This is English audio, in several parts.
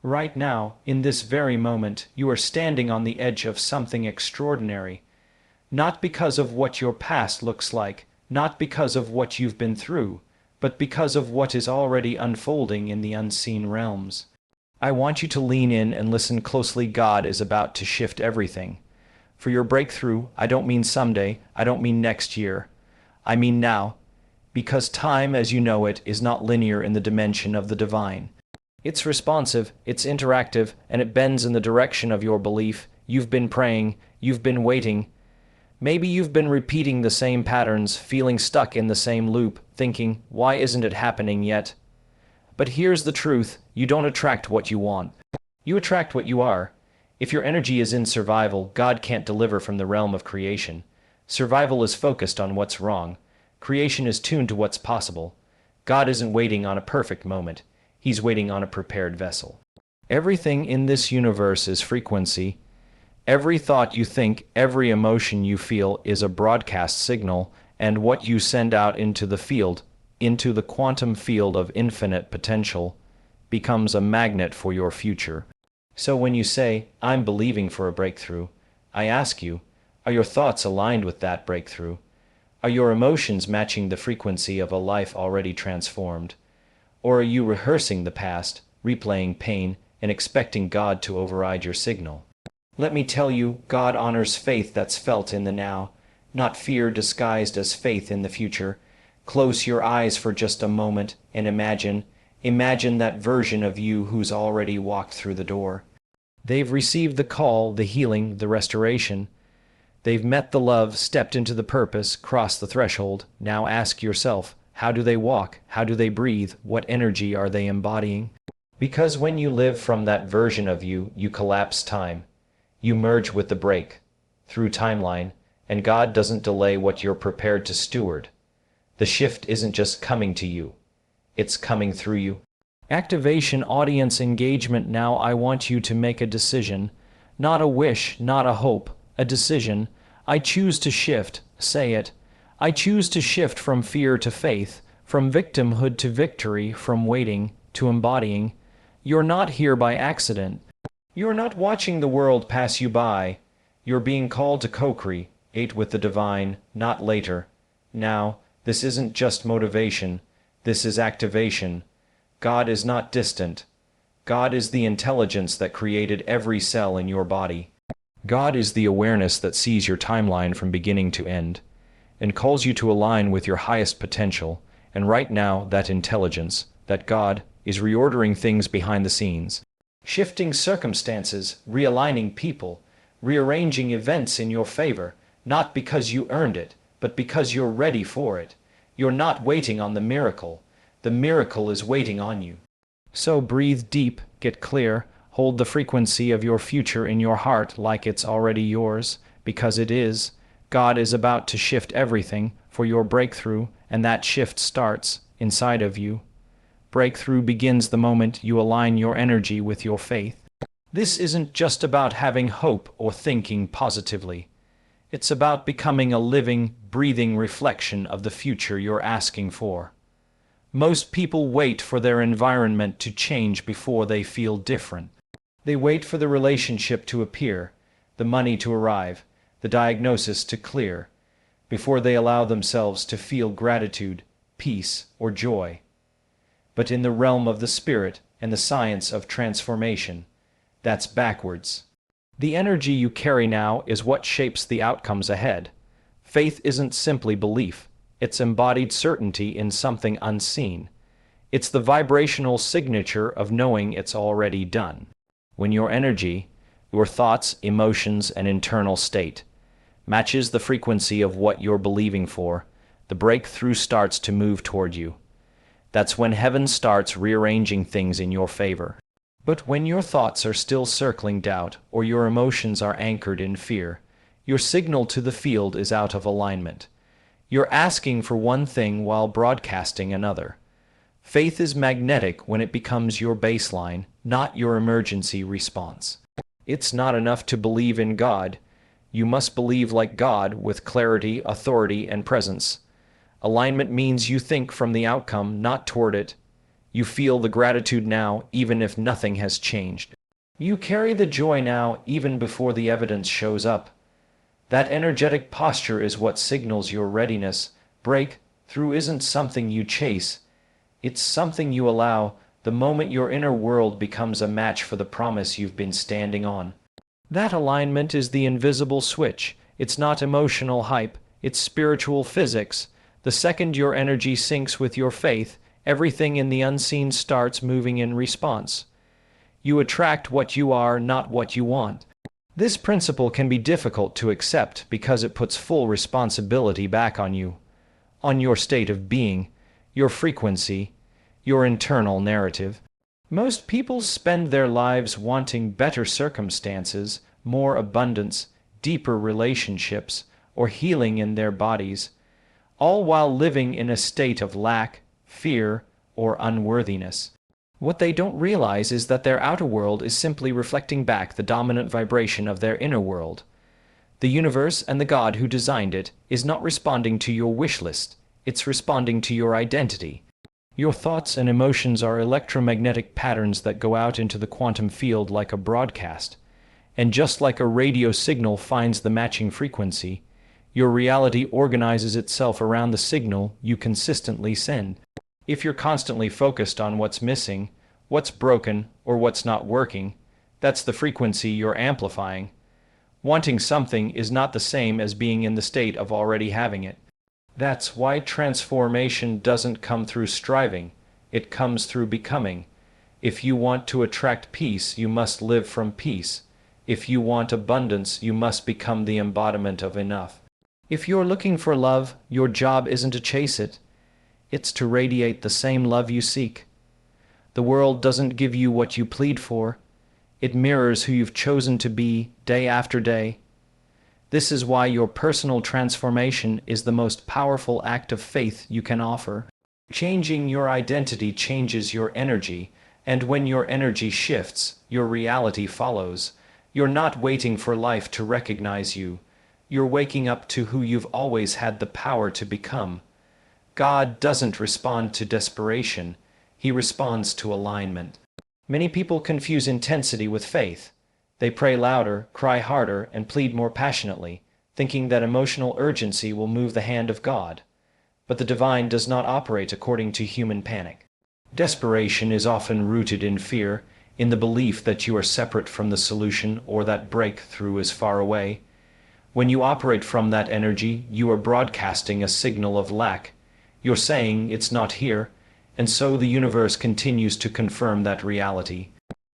Right now, in this very moment, you are standing on the edge of something extraordinary. Not because of what your past looks like, not because of what you've been through, but because of what is already unfolding in the unseen realms. I want you to lean in and listen closely. God is about to shift everything. For your breakthrough, I don't mean someday, I don't mean next year. I mean now, because time as you know it is not linear in the dimension of the divine. It's responsive, it's interactive, and it bends in the direction of your belief. You've been praying, you've been waiting. Maybe you've been repeating the same patterns, feeling stuck in the same loop, thinking, why isn't it happening yet? But here's the truth, you don't attract what you want. You attract what you are. If your energy is in survival, God can't deliver from the realm of creation. Survival is focused on what's wrong. Creation is tuned to what's possible. God isn't waiting on a perfect moment. He's waiting on a prepared vessel. Everything in this universe is frequency. Every thought you think, every emotion you feel is a broadcast signal, and what you send out into the field, into the quantum field of infinite potential, becomes a magnet for your future. So when you say, I'm believing for a breakthrough, I ask you, are your thoughts aligned with that breakthrough? Are your emotions matching the frequency of a life already transformed? Or are you rehearsing the past, replaying pain, and expecting God to override your signal? Let me tell you, God honors faith that's felt in the now, not fear disguised as faith in the future. Close your eyes for just a moment and imagine that version of you who's already walked through the door. They've received the call, the healing, the restoration. They've met the love, stepped into the purpose, crossed the threshold. Now ask yourself, how do they walk? How do they breathe? What energy are they embodying? Because when you live from that version of you, you collapse time. You merge with the break, through timeline, and God doesn't delay what you're prepared to steward. The shift isn't just coming to you, it's coming through you. Activation, audience engagement. Now I want you to make a decision, not a wish, not a hope, a decision. I choose to shift, say it. I choose to shift from fear to faith, from victimhood to victory, from waiting to embodying. You're not here by accident. You're not watching the world pass you by. You're being called to co-create with the divine, not later. Now, this isn't just motivation. This is activation. God is not distant. God is the intelligence that created every cell in your body. God is the awareness that sees your timeline from beginning to end, and calls you to align with your highest potential. And right now, that intelligence, that God, is reordering things behind the scenes. Shifting circumstances, realigning people, rearranging events in your favor, not because you earned it, but because you're ready for it. You're not waiting on the miracle. The miracle is waiting on you. So breathe deep, get clear, hold the frequency of your future in your heart like it's already yours, because it is. God is about to shift everything for your breakthrough, and that shift starts inside of you. Breakthrough begins the moment you align your energy with your faith. This isn't just about having hope or thinking positively. It's about becoming a living, breathing reflection of the future you're asking for. Most people wait for their environment to change before they feel different. They wait for the relationship to appear, the money to arrive, the diagnosis to clear, before they allow themselves to feel gratitude, peace, or joy. But in the realm of the spirit and the science of transformation, that's backwards. The energy you carry now is what shapes the outcomes ahead. Faith isn't simply belief. It's embodied certainty in something unseen. It's the vibrational signature of knowing it's already done. When your energy, your thoughts, emotions, and internal state matches the frequency of what you're believing for, the breakthrough starts to move toward you. That's when heaven starts rearranging things in your favor. But when your thoughts are still circling doubt, or your emotions are anchored in fear, your signal to the field is out of alignment. You're asking for one thing while broadcasting another. Faith is magnetic when it becomes your baseline, not your emergency response. It's not enough to believe in God. You must believe like God, with clarity, authority, and presence. Alignment means you think from the outcome, not toward it. You feel the gratitude now, even if nothing has changed. You carry the joy now, even before the evidence shows up. That energetic posture is what signals your readiness. Breakthrough isn't something you chase. It's something you allow, the moment your inner world becomes a match for the promise you've been standing on. That alignment is the invisible switch. It's not emotional hype, it's spiritual physics. The second your energy syncs with your faith, everything in the unseen starts moving in response. You attract what you are, not what you want. This principle can be difficult to accept because it puts full responsibility back on you, on your state of being, your frequency, your internal narrative. Most people spend their lives wanting better circumstances, more abundance, deeper relationships, or healing in their bodies, all while living in a state of lack, fear, or unworthiness. What they don't realize is that their outer world is simply reflecting back the dominant vibration of their inner world. The universe and the God who designed it is not responding to your wish list, it's responding to your identity. Your thoughts and emotions are electromagnetic patterns that go out into the quantum field like a broadcast. And just like a radio signal finds the matching frequency, your reality organizes itself around the signal you consistently send. If you're constantly focused on what's missing, what's broken, or what's not working, that's the frequency you're amplifying. Wanting something is not the same as being in the state of already having it. That's why transformation doesn't come through striving, it comes through becoming. If you want to attract peace, you must live from peace. If you want abundance, you must become the embodiment of enough. If you're looking for love, your job isn't to chase it. It's to radiate the same love you seek. The world doesn't give you what you plead for. It mirrors who you've chosen to be day after day. This is why your personal transformation is the most powerful act of faith you can offer. Changing your identity changes your energy, and when your energy shifts, your reality follows. You're not waiting for life to recognize you. You're waking up to who you've always had the power to become. God doesn't respond to desperation, He responds to alignment. Many people confuse intensity with faith. They pray louder, cry harder, and plead more passionately, thinking that emotional urgency will move the hand of God. But the divine does not operate according to human panic. Desperation is often rooted in fear, in the belief that you are separate from the solution or that breakthrough is far away. When you operate from that energy, you are broadcasting a signal of lack. You're saying it's not here, and so the universe continues to confirm that reality.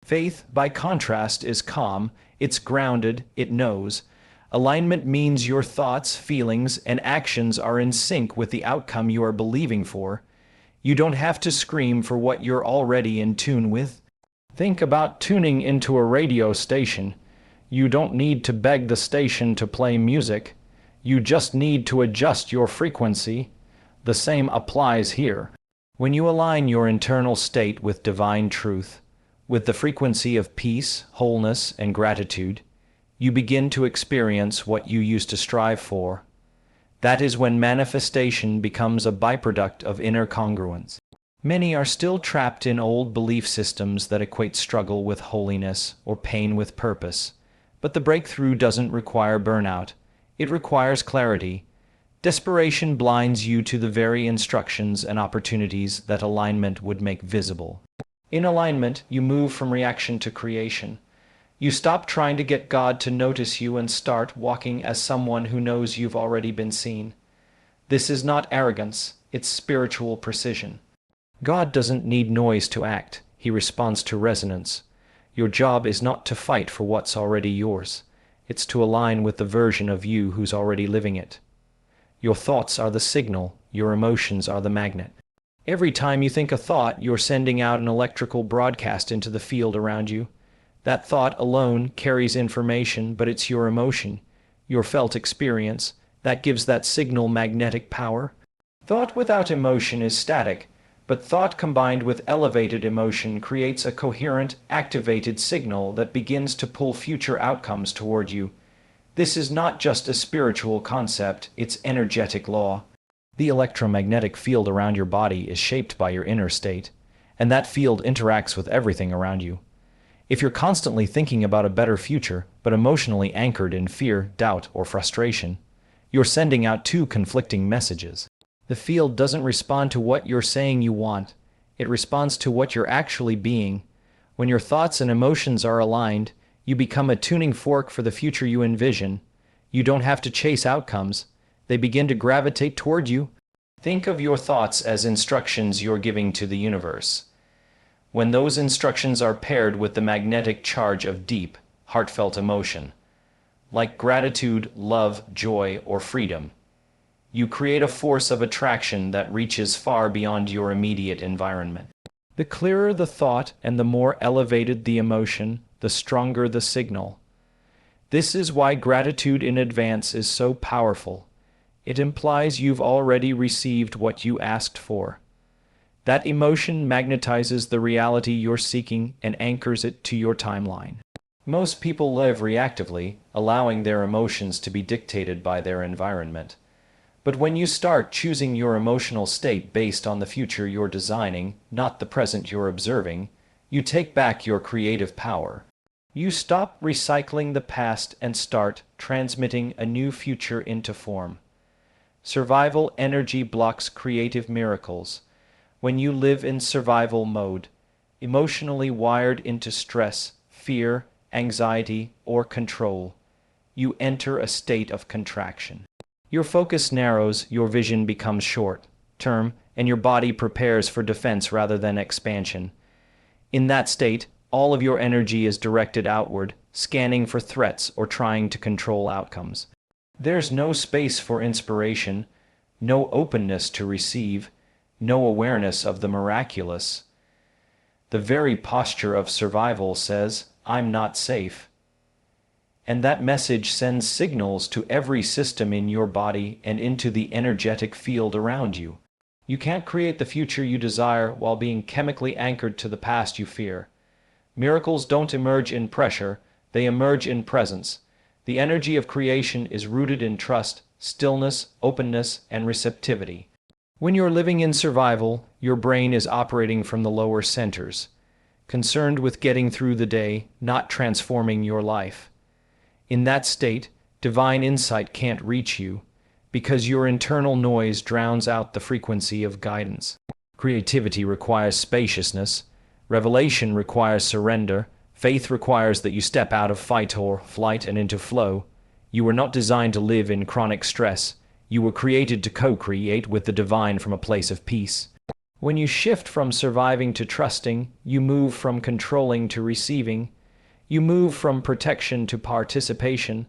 Faith, by contrast, is calm, it's grounded, it knows. Alignment means your thoughts, feelings, and actions are in sync with the outcome you are believing for. You don't have to scream for what you're already in tune with. Think about tuning into a radio station. You don't need to beg the station to play music. You just need to adjust your frequency. The same applies here. When you align your internal state with divine truth, with the frequency of peace, wholeness, and gratitude, you begin to experience what you used to strive for. That is when manifestation becomes a byproduct of inner congruence. Many are still trapped in old belief systems that equate struggle with holiness or pain with purpose. But the breakthrough doesn't require burnout. It requires clarity. Desperation blinds you to the very instructions and opportunities that alignment would make visible. In alignment, you move from reaction to creation. You stop trying to get God to notice you and start walking as someone who knows you've already been seen. This is not arrogance, it's spiritual precision. God doesn't need noise to act, He responds to resonance. Your job is not to fight for what's already yours. It's to align with the version of you who's already living it. Your thoughts are the signal, your emotions are the magnet. Every time you think a thought, you're sending out an electrical broadcast into the field around you. That thought alone carries information, but it's your emotion, your felt experience, that gives that signal magnetic power. Thought without emotion is static, but thought combined with elevated emotion creates a coherent, activated signal that begins to pull future outcomes toward you. This is not just a spiritual concept, it's energetic law. The electromagnetic field around your body is shaped by your inner state, and that field interacts with everything around you. If you're constantly thinking about a better future, but emotionally anchored in fear, doubt, or frustration, you're sending out two conflicting messages. The field doesn't respond to what you're saying you want. It responds to what you're actually being. When your thoughts and emotions are aligned, you become a tuning fork for the future you envision. You don't have to chase outcomes. They begin to gravitate toward you. Think of your thoughts as instructions you're giving to the universe. When those instructions are paired with the magnetic charge of deep, heartfelt emotion, like gratitude, love, joy, or freedom, you create a force of attraction that reaches far beyond your immediate environment. The clearer the thought and the more elevated the emotion, the stronger the signal. This is why gratitude in advance is so powerful. It implies you've already received what you asked for. That emotion magnetizes the reality you're seeking and anchors it to your timeline. Most people live reactively, allowing their emotions to be dictated by their environment. But when you start choosing your emotional state based on the future you're designing, not the present you're observing, you take back your creative power. You stop recycling the past and start transmitting a new future into form. Survival energy blocks creative miracles. When you live in survival mode, emotionally wired into stress, fear, anxiety, or control, you enter a state of contraction. Your focus narrows, your vision becomes short-term, and your body prepares for defense rather than expansion. In that state, all of your energy is directed outward, scanning for threats or trying to control outcomes. There's no space for inspiration, no openness to receive, no awareness of the miraculous. The very posture of survival says, "I'm not safe." And that message sends signals to every system in your body and into the energetic field around you. You can't create the future you desire while being chemically anchored to the past you fear. Miracles don't emerge in pressure, they emerge in presence. The energy of creation is rooted in trust, stillness, openness, and receptivity. When you're living in survival, your brain is operating from the lower centers, concerned with getting through the day, not transforming your life. In that state, divine insight can't reach you, because your internal noise drowns out the frequency of guidance. Creativity requires spaciousness, revelation requires surrender, faith requires that you step out of fight or flight and into flow. You were not designed to live in chronic stress. You were created to co-create with the divine from a place of peace. When you shift from surviving to trusting, you move from controlling to receiving. You move from protection to participation.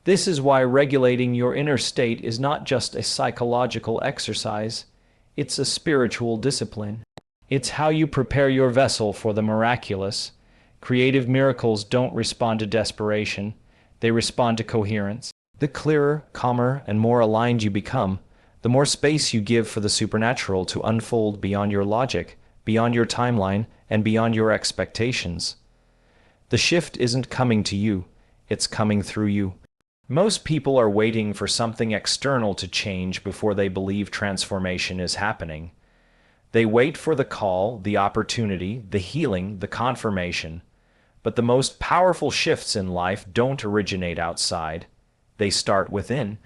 This is why regulating your inner state is not just a psychological exercise, it's a spiritual discipline. It's how you prepare your vessel for the miraculous. Creative miracles don't respond to desperation, they respond to coherence. The clearer, calmer, and more aligned you become, the more space you give for the supernatural to unfold beyond your logic, beyond your timeline, and beyond your expectations. The shift isn't coming to you, it's coming through you. Most people are waiting for something external to change before they believe transformation is happening. They wait for the call, the opportunity, the healing, the confirmation. But the most powerful shifts in life don't originate outside. They start within.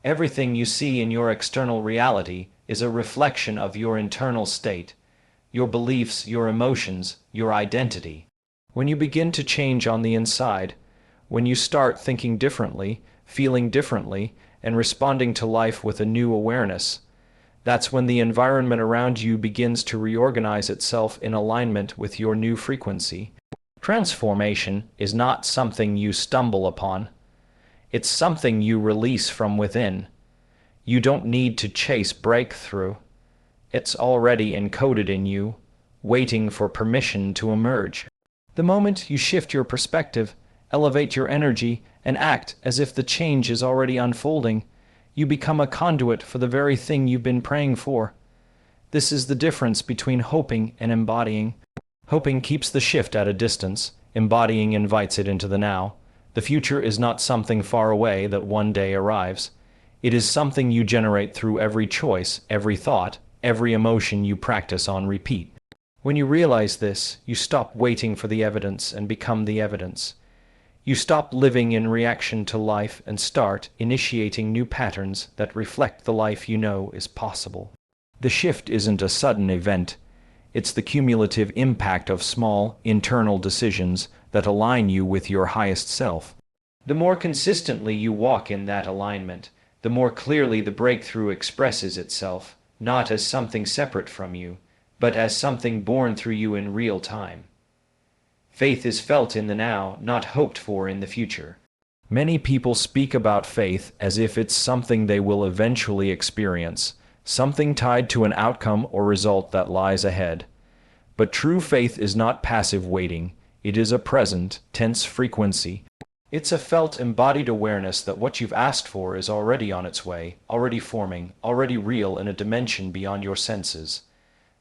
Everything you see in your external reality is a reflection of your internal state, your beliefs, your emotions, your identity. When you begin to change on the inside, when you start thinking differently, feeling differently, and responding to life with a new awareness, that's when the environment around you begins to reorganize itself in alignment with your new frequency. Transformation is not something you stumble upon. It's something you release from within. You don't need to chase breakthrough. It's already encoded in you, waiting for permission to emerge. The moment you shift your perspective, elevate your energy, and act as if the change is already unfolding, you become a conduit for the very thing you've been praying for. This is the difference between hoping and embodying. Hoping keeps the shift at a distance, embodying invites it into the now. The future is not something far away that one day arrives. It is something you generate through every choice, every thought, every emotion you practice on repeat. When you realize this, you stop waiting for the evidence and become the evidence. You stop living in reaction to life and start initiating new patterns that reflect the life you know is possible. The shift isn't a sudden event. It's the cumulative impact of small, internal decisions that align you with your highest self. The more consistently you walk in that alignment, the more clearly the breakthrough expresses itself, not as something separate from you, but as something born through you in real time. Faith is felt in the now, not hoped for in the future. Many people speak about faith as if it's something they will eventually experience, something tied to an outcome or result that lies ahead. But true faith is not passive waiting, it is a present, tense frequency. It's a felt, embodied awareness that what you've asked for is already on its way, already forming, already real in a dimension beyond your senses.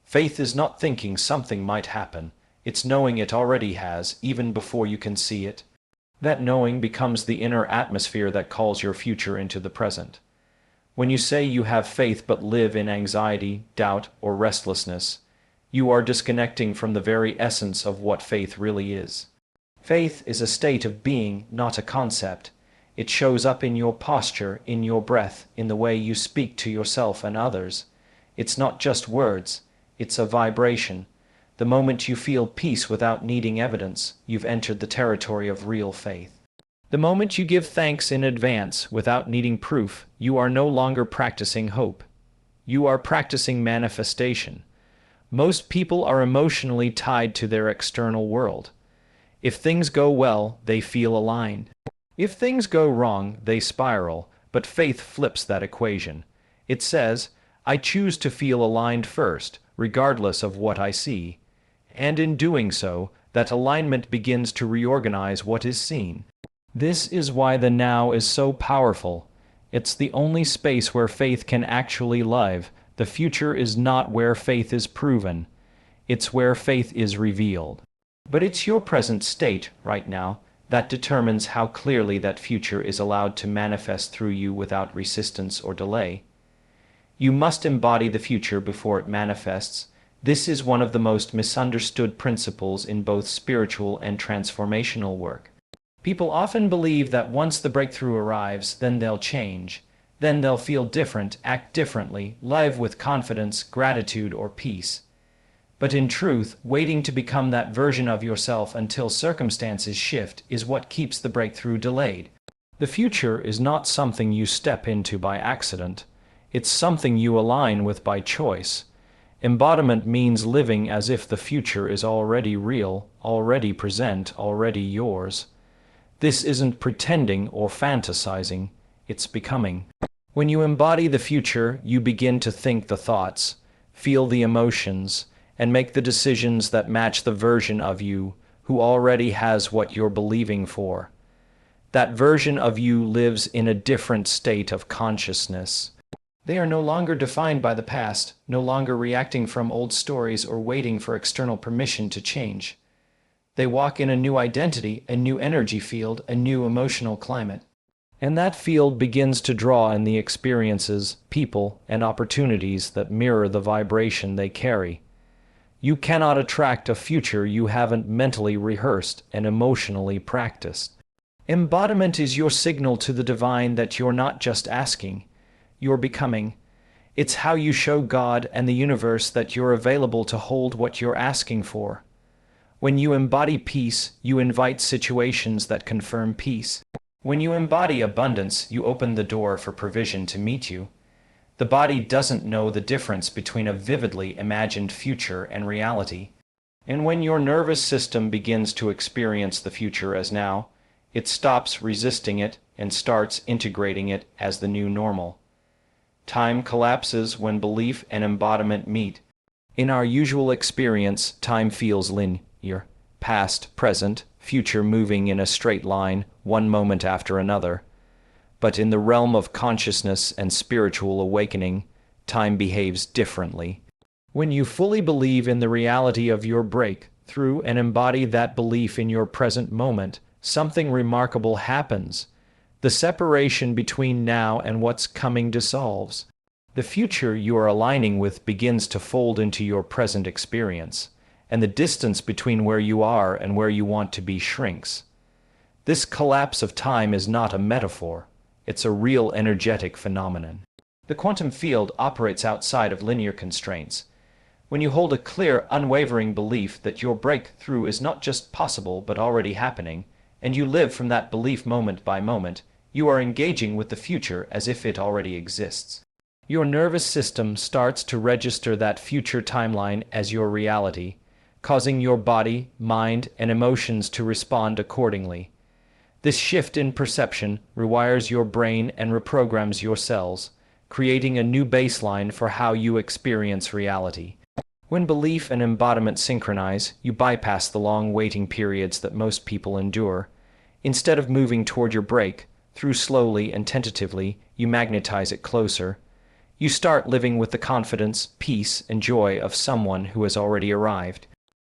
Faith is not thinking something might happen, it's knowing it already has, even before you can see it. That knowing becomes the inner atmosphere that calls your future into the present. When you say you have faith but live in anxiety, doubt, or restlessness, you are disconnecting from the very essence of what faith really is. Faith is a state of being, not a concept. It shows up in your posture, in your breath, in the way you speak to yourself and others. It's not just words, it's a vibration. The moment you feel peace without needing evidence, you've entered the territory of real faith. The moment you give thanks in advance without needing proof, you are no longer practicing hope. You are practicing manifestation. Most people are emotionally tied to their external world. If things go well, they feel aligned. If things go wrong, they spiral, but faith flips that equation. It says, I choose to feel aligned first, regardless of what I see. And in doing so, that alignment begins to reorganize what is seen. This is why the now is so powerful. It's the only space where faith can actually live. The future is not where faith is proven. It's where faith is revealed. But it's your present state, right now, that determines how clearly that future is allowed to manifest through you without resistance or delay. You must embody the future before it manifests. This is one of the most misunderstood principles in both spiritual and transformational work. People often believe that once the breakthrough arrives, then they'll change. Then they'll feel different, act differently, live with confidence, gratitude, or peace. But in truth, waiting to become that version of yourself until circumstances shift is what keeps the breakthrough delayed. The future is not something you step into by accident. It's something you align with by choice. Embodiment means living as if the future is already real, already present, already yours. This isn't pretending or fantasizing, it's becoming. When you embody the future, you begin to think the thoughts, feel the emotions, and make the decisions that match the version of you who already has what you're believing for. That version of you lives in a different state of consciousness. They are no longer defined by the past, no longer reacting from old stories or waiting for external permission to change. They walk in a new identity, a new energy field, a new emotional climate. And that field begins to draw in the experiences, people, and opportunities that mirror the vibration they carry. You cannot attract a future you haven't mentally rehearsed and emotionally practiced. Embodiment is your signal to the divine that you're not just asking, you're becoming. It's how you show God and the universe that you're available to hold what you're asking for. When you embody peace, you invite situations that confirm peace. When you embody abundance, you open the door for provision to meet you. The body doesn't know the difference between a vividly imagined future and reality. And when your nervous system begins to experience the future as now, it stops resisting it and starts integrating it as the new normal. Time collapses when belief and embodiment meet. In our usual experience, time feels linear, past, present, future moving in a straight line, one moment after another. But in the realm of consciousness and spiritual awakening, time behaves differently. When you fully believe in the reality of your breakthrough and embody that belief in your present moment, something remarkable happens. The separation between now and what's coming dissolves. The future you are aligning with begins to fold into your present experience, and the distance between where you are and where you want to be shrinks. This collapse of time is not a metaphor, it's a real energetic phenomenon. The quantum field operates outside of linear constraints. When you hold a clear, unwavering belief that your breakthrough is not just possible but already happening, and you live from that belief moment by moment, you are engaging with the future as if it already exists. Your nervous system starts to register that future timeline as your reality, causing your body, mind, and emotions to respond accordingly. This shift in perception rewires your brain and reprograms your cells, creating a new baseline for how you experience reality. When belief and embodiment synchronize, you bypass the long waiting periods that most people endure. Instead of moving toward your break, through slowly and tentatively, you magnetize it closer. You start living with the confidence, peace, and joy of someone who has already arrived.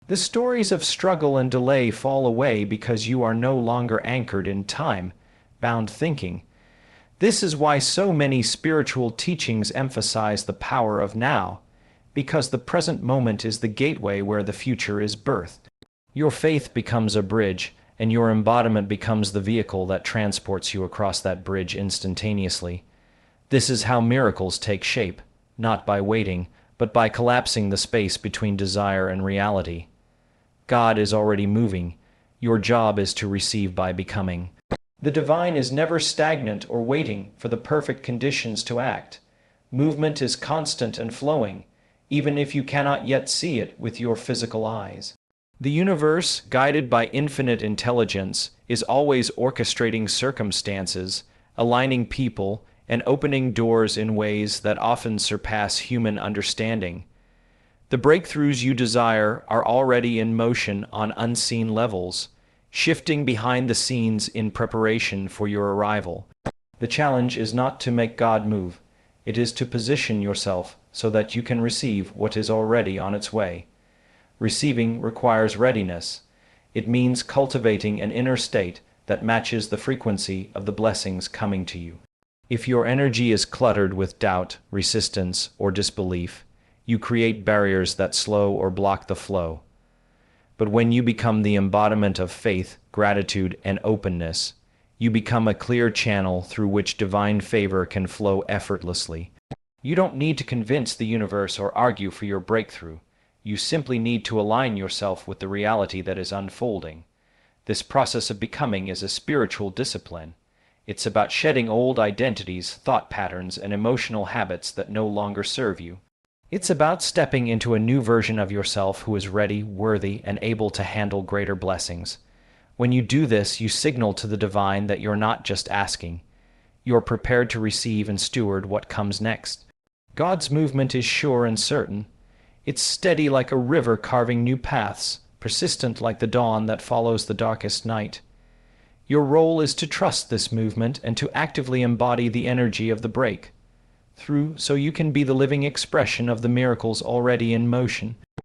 The stories of struggle and delay fall away because you are no longer anchored in time-bound thinking. This is why so many spiritual teachings emphasize the power of now, because the present moment is the gateway where the future is birthed. Your faith becomes a bridge, and your embodiment becomes the vehicle that transports you across that bridge instantaneously. This is how miracles take shape, not by waiting, but by collapsing the space between desire and reality. God is already moving. Your job is to receive by becoming. The divine is never stagnant or waiting for the perfect conditions to act. Movement is constant and flowing, even if you cannot yet see it with your physical eyes. The universe, guided by infinite intelligence, is always orchestrating circumstances, aligning people, and opening doors in ways that often surpass human understanding. The breakthroughs you desire are already in motion on unseen levels, shifting behind the scenes in preparation for your arrival. The challenge is not to make God move, it is to position yourself so that you can receive what is already on its way. Receiving requires readiness. It means cultivating an inner state that matches the frequency of the blessings coming to you. If your energy is cluttered with doubt, resistance, or disbelief, you create barriers that slow or block the flow. But when you become the embodiment of faith, gratitude, and openness, you become a clear channel through which divine favor can flow effortlessly. You don't need to convince the universe or argue for your breakthrough. You simply need to align yourself with the reality that is unfolding. This process of becoming is a spiritual discipline. It's about shedding old identities, thought patterns, and emotional habits that no longer serve you. It's about stepping into a new version of yourself who is ready, worthy, and able to handle greater blessings. When you do this, you signal to the divine that you're not just asking. You're prepared to receive and steward what comes next. God's movement is sure and certain. It's steady like a river carving new paths, persistent like the dawn that follows the darkest night. Your role is to trust this movement and to actively embody the energy of the break, so you can be the living expression of the miracles already in motion.